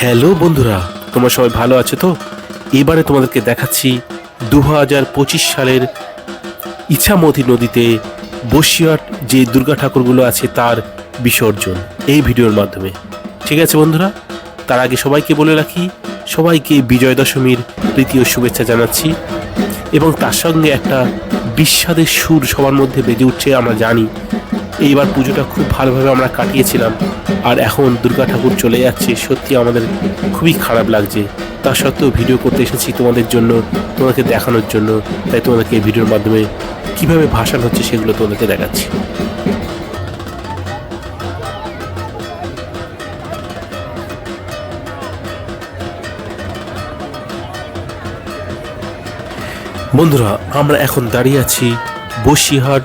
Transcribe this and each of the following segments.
Hello বন্ধুরা, তোমরা সবাই ভালো আছো তো? এবারে তোমাদেরকে দেখাচ্ছি 2025 সালের ইছামতি নদীতে বসিরহাট যে দুর্গা ঠাকুরগুলো আছে তার বিসর্জন এই ভিডিওর মাধ্যমে। ঠিক আছে বন্ধুরা, তার আগে সবাইকে বলে রাখি, সবাইকে বিজয় দশমীর প্রীতি ও শুভেচ্ছা জানাচ্ছি। এবং তার সঙ্গে একটা বিস্বাদের সুর সবার মধ্যে বেজে উঠছে। আমরা জানি এইবার পুজোটা খুব ভালোভাবে আমরা কাটিয়েছিলাম, আর এখন দুর্গা ঠাকুর চলে যাচ্ছে। সত্যি আমাদের খুবই খারাপ লাগছে। তা সত্ত্বেও ভিডিও করতে এসেছি তোমাদের জন্য, তোমাদেরকে দেখানোর জন্য। তাই তোমাদেরকে এই ভিডিওর মাধ্যমে কীভাবে ভাসান হচ্ছে সেগুলো তোমাদেরকে দেখাচ্ছি। বন্ধুরা, আমরা এখন দাঁড়িয়ে আছি বসিরহাট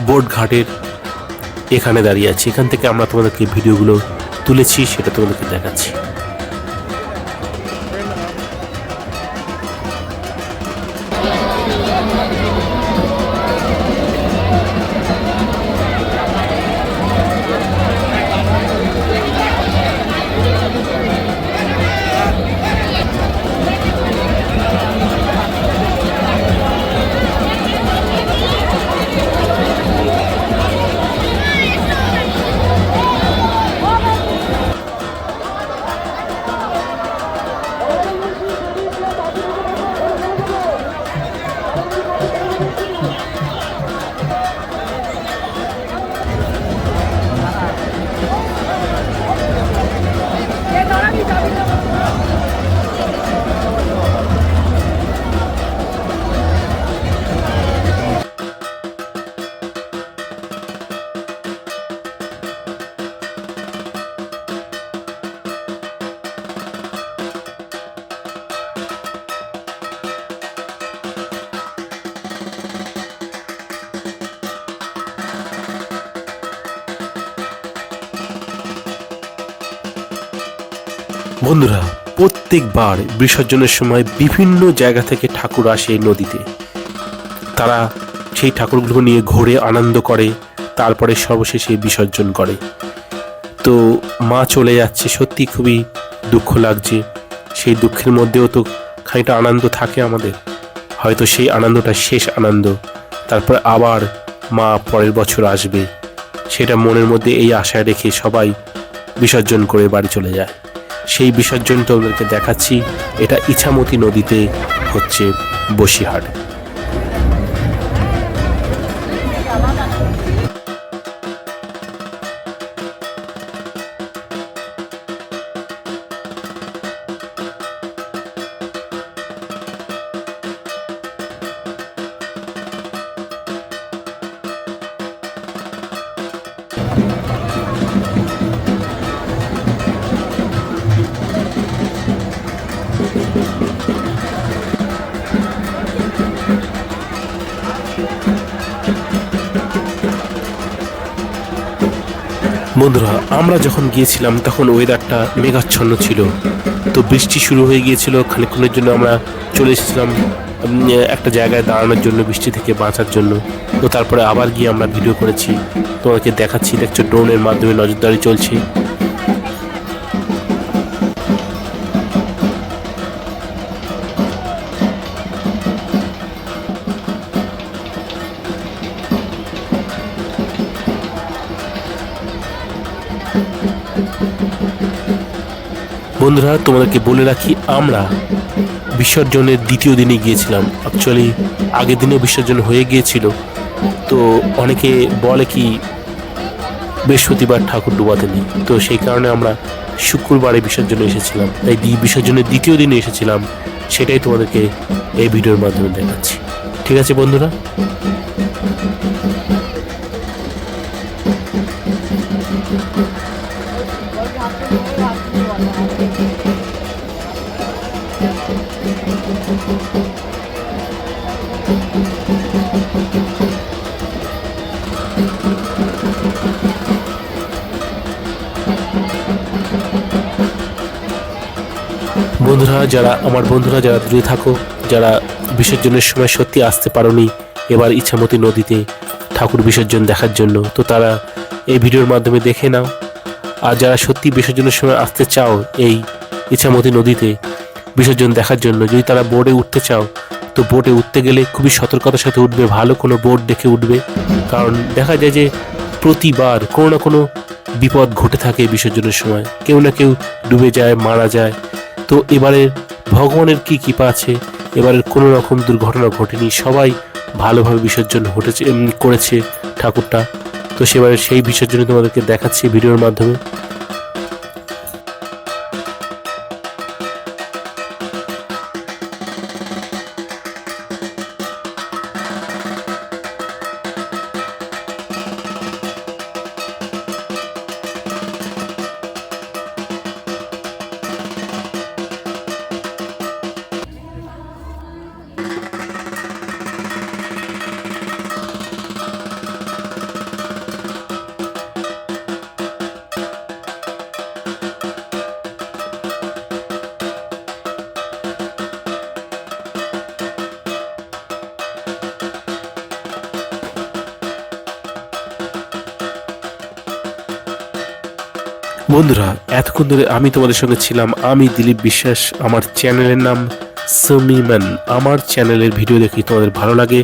বোট ঘাটের এখানে দাঁড়িয়ে আছি। এখান থেকে আমরা তোমাদেরকে ভিডিওগুলো তুলেছি, সেটা তোমাদেরকে দেখাচ্ছি। বন্ধুরা, প্রত্যেকবার বিসর্জনের সময় বিভিন্ন জায়গা থেকে ঠাকুর আসে এই নদীতে। তারা সেই ঠাকুরগুলো নিয়ে ঘোরে, আনন্দ করে, তারপরে সর্বশেষে বিসর্জন করে। তো মা চলে যাচ্ছে, সত্যি খুবই দুঃখ লাগছে। সেই দুঃখের মধ্যেও তো খানিকটা আনন্দ থাকে আমাদের। হয়তো সেই আনন্দটা শেষ আনন্দ, তারপর আবার মা পরের বছর আসবে, সেটা মনের মধ্যে এই আশা রেখে সবাই বিসর্জন করে বাড়ি চলে যায়। সেই বিসর্জনটা ওদেরকে দেখাচ্ছি। এটা ইছামতি নদীতে হচ্ছে বসিরহাট। বন্ধুরা, আমরা যখন গিয়েছিলাম তখন ওয়েদারটা মেঘাচ্ছন্ন ছিল, তো বৃষ্টি শুরু হয়ে গিয়েছিল। খানিকক্ষণের জন্য আমরা চলে এসেছিলাম একটা জায়গায় দাঁড়ানোর জন্য, বৃষ্টি থেকে বাঁচার জন্য। তো তারপরে আবার গিয়ে আমরা ভিডিও করেছি, তোমাকে দেখাচ্ছি। দেখছো ড্রোনের মাধ্যমে নজরদারি চলছে। বন্ধুরা, তোমাদেরকে বলে রাখি, আমরা বিসর্জনের দ্বিতীয় দিনে গিয়েছিলাম। অ্যাকচুয়ালি আগের দিনেও বিসর্জন হয়ে গিয়েছিল। তো অনেকে বলে কি বৃহস্পতিবার ঠাকুর ডুবাতে নেই, তো সেই কারণে আমরা শুক্রবারে বিসর্জনে এসেছিলাম। তাই বিসর্জনের দ্বিতীয় দিনে এসেছিলাম, সেটাই তোমাদেরকে এই ভিডিওর মাধ্যমে দেখাচ্ছি। ঠিক আছে বন্ধুরা? বন্ধুরা, আমার বন্ধুরা যারা দূরে থাকো, যারা বিসর্জনের সময় সত্যি আসতে পারোনি এবার ইছামতি নদীতে ঠাকুর বিসর্জন দেখার জন্য, তো তারা এই ভিডিওর মাধ্যমে দেখে নাও। আর যারা সত্যি বিসর্জনের সময় আসতে চাও এই ইছামতি নদীতে বিসর্জন দেখার জন্য। যদি তারা বোটে উঠতে চাও তো বোটে উঠতে গেলে খুবই সতর্কতার সাথে উঠবে, ভালো কোনো বোট দেখে উঠবে, কারণ দেখা যায় যে প্রতিবার কোনো না কোনো বিপদ ঘটে থাকে বিসর্জনের সময়, কেউ না কেউ ডুবে যায়, মারা যায়। তো এবারে ভগবানের কি কৃপা আছে, এবারের কোনো রকম দুর্ঘটনা ঘটেনি, সবাই ভালোভাবে বিসর্জন করেছে ঠাকুরটা। তো সেবারে সেই বিসর্জনে তোমাদেরকে দেখাচ্ছি ভিডিওর মাধ্যমে। বন্ধুরা, এতক্ষণ ধরে আমি তোমাদের সঙ্গে ছিলাম, আমি দিলীপ বিশ্বাস। আমার চ্যানেলের নাম সমিমান। আমার চ্যানেলের ভিডিও দেখি তোমাদের ভালো লাগে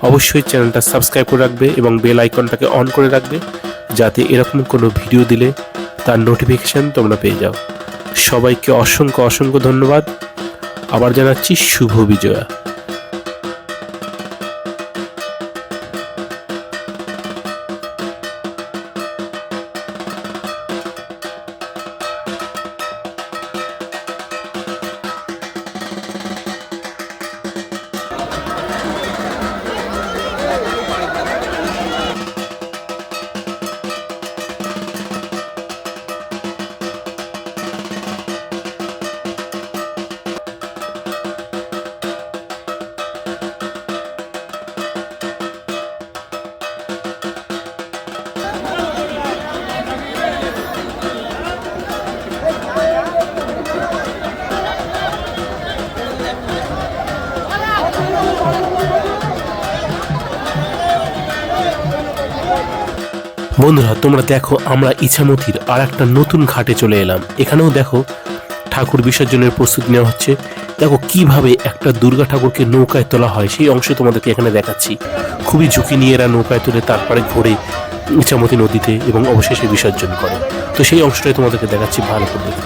অবশ্যই চ্যানেলটা সাবস্ক্রাইব করে রাখবে এবং বেল আইকনটাকে অন করে রাখবে, যাতে এরকম কোনো ভিডিও দিলে তার নোটিফিকেশান তোমরা পেয়ে যাও। সবাইকে অসংখ্য অসংখ্য ধন্যবাদ। আবার জানাচ্ছি শুভ বিজয়া। বন্ধুরা, তোমরা দেখো আমরা ইছামতির আর একটা নতুন ঘাটে চলে এলাম। এখানেও দেখো ঠাকুর বিসর্জনের প্রস্তুতি নেওয়া হচ্ছে। দেখো কিভাবে একটা দুর্গা ঠাকুরকে নৌকায় তোলা হয়, সেই অংশ তোমাদেরকে এখানে দেখাচ্ছি। খুবই ঝুঁকি নিয়ে এরা নৌকায় তুলে তারপরে ঘোরে ইছামতি নদীতে এবং অবশেষে বিসর্জন করে। তো সেই অংশটাই তোমাদেরকে দেখাচ্ছি, ভালো করে দেখো।